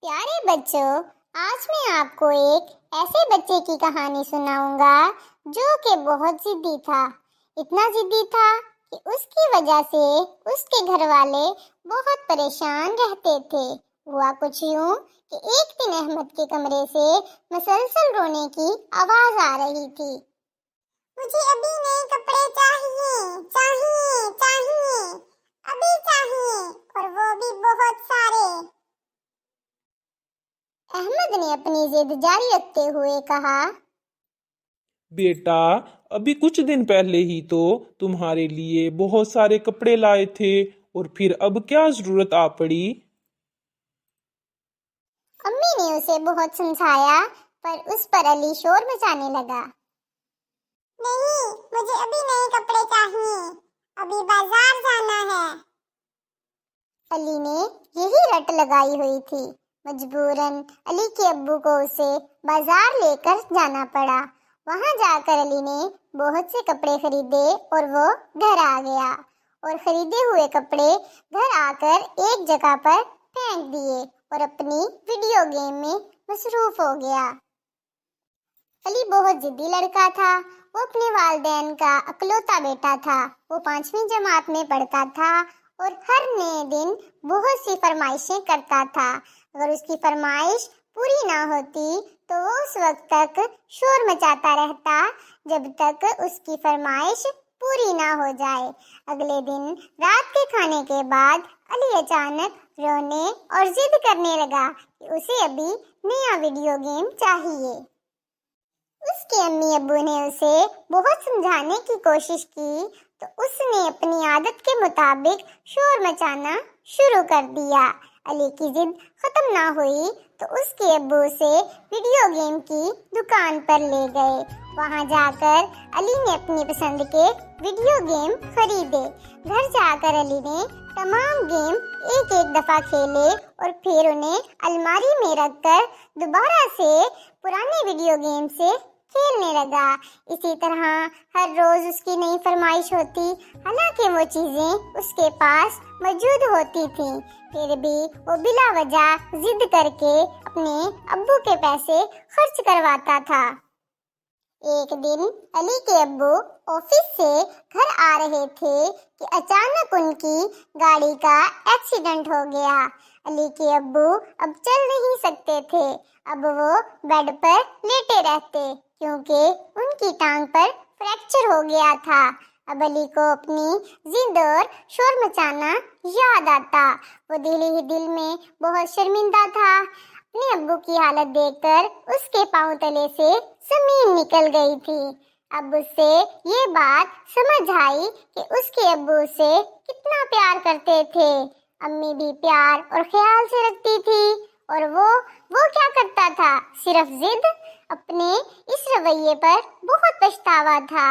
پیارے بچوں، آج میں آپ کو ایک ایسے بچے کی کہانی سناؤں گا جو کہ بہت ضدی تھا۔ اتنا ضدی تھا کہ اس کی وجہ سے اس کے گھر والے بہت پریشان رہتے تھے۔ ہوا کچھ یوں کہ ایک دن احمد کے کمرے سے مسلسل رونے کی آواز آ رہی تھی۔ مجھے ابھی نئے کپڑے چاہیے، چاہیے، چاہیے، ابھی چاہیے، اور وہ بھی بہت سارے۔ احمد نے اپنی ضد جاری رکھتے ہوئے کہا، بیٹا، ابھی کچھ دن پہلے ہی تو تمہارے لیے بہت سارے کپڑے لائے تھے، اور پھر اب کیا ضرورت آ پڑی؟ امی نے اسے بہت سمجھایا، پر اس پر علی شور مچانے لگا۔ نہیں، مجھے ابھی نئے کپڑے چاہیے، ابھی بازار جانا ہے۔ علی نے یہی رٹ لگائی ہوئی تھی۔ مجبوراً علی کے ابو کو اسے بازار لے کر جانا پڑا۔ وہاں جا کر علی نے بہت سے کپڑے خریدے اور وہ گھر آ گیا، اور خریدے ہوئے کپڑے گھر آ کر ایک جگہ پر پھینک دیے اور اپنی ویڈیو گیم میں مصروف ہو گیا۔ علی بہت ضدی لڑکا تھا۔ وہ اپنے والدین کا اکلوتا بیٹا تھا۔ وہ 5ویں جماعت میں پڑھتا تھا اور ہر نئے دن بہت سی فرمائشیں کرتا تھا۔ اگر اس کی فرمائش پوری نہ ہوتی تو وہ اس وقت تک شور مچاتا رہتا جب تک اس کی فرمائش پوری نہ ہو جائے۔ اگلے دن رات کے کھانے کے بعد علی اچانک رونے اور ضد کرنے لگا کہ اسے ابھی نیا ویڈیو گیم چاہیے۔ اس کے امی ابو نے اسے بہت سمجھانے کی کوشش کی تو اس نے اپنی عادت کے مطابق شور مچانا شروع کر دیا۔ علی کی ضد ختم نہ ہوئی تو اس کے ابو اسے ویڈیو گیم کی دکان پر لے گئے۔ وہاں جا کر علی نے اپنی پسند کے ویڈیو گیم خریدے۔ گھر جا کر علی نے تمام گیم ایک دفعہ کھیلے اور پھر انہیں الماری میں رکھ کر دوبارہ سے پرانے ویڈیو گیم سے کھیلنے لگا۔ اسی طرح ہر روز اس کی نئی فرمائش ہوتی، حالانکہ وہ چیزیں اس کے پاس موجود ہوتی تھیں، پھر بھی وہ بلا وجہ ضد کر کے اپنے ابو کے پیسے خرچ کرواتا تھا۔ ایک دن علی کے ابو آفس سے گھر آ رہے تھے کہ اچانک ان کی گاڑی کا ایکسیڈنٹ ہو گیا۔ علی کے ابو اب چل نہیں سکتے تھے۔ اب وہ بیڈ پر لیٹے رہتے کیونکہ ان کی ٹانگ پر فریکچر ہو گیا تھا۔ اب علی کو اپنی ضد اور شور مچانا یاد آتا۔ وہ دل ہی دل میں بہت شرمندہ تھا۔ اپنے ابو کی حالت دیکھ کر اس کے پاؤں تلے سے زمین نکل گئی تھی۔ اب اس سے یہ بات سمجھ آئی کہ اس کے ابو سے کتنا پیار کرتے تھے۔ امی بھی پیار اور خیال سے رکھتی تھی، اور وہ کیا کرتا تھا؟ صرف ضد۔ اپنے اس رویے پر بہت پچھتاوا تھا۔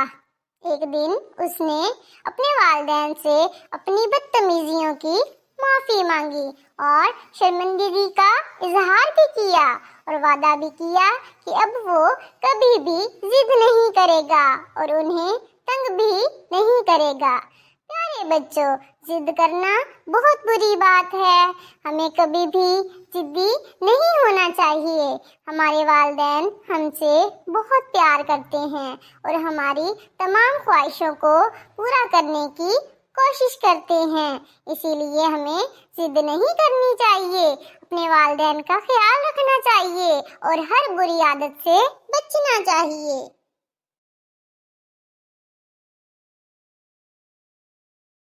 ایک دن اس نے اپنے والدین سے اپنی بدتمیزیوں کی معافی مانگی اور شرمندگی کا اظہار بھی کیا، اور وعدہ بھی کیا کہ اب وہ کبھی بھی ضد نہیں کرے گا اور انہیں تنگ بھی نہیں کرے گا۔ پیارے بچوں، ضد کرنا بہت بری بات ہے۔ ہمیں کبھی بھی ضدی نہیں ہونا چاہیے۔ ہمارے والدین ہم سے بہت پیار کرتے ہیں اور ہماری تمام خواہشوں کو پورا کرنے کی کوشش کرتے ہیں، اسی لیے ہمیں ضد نہیں کرنی چاہیے، اپنے والدین کا خیال رکھنا چاہیے اور ہر بری عادت سے بچنا چاہیے۔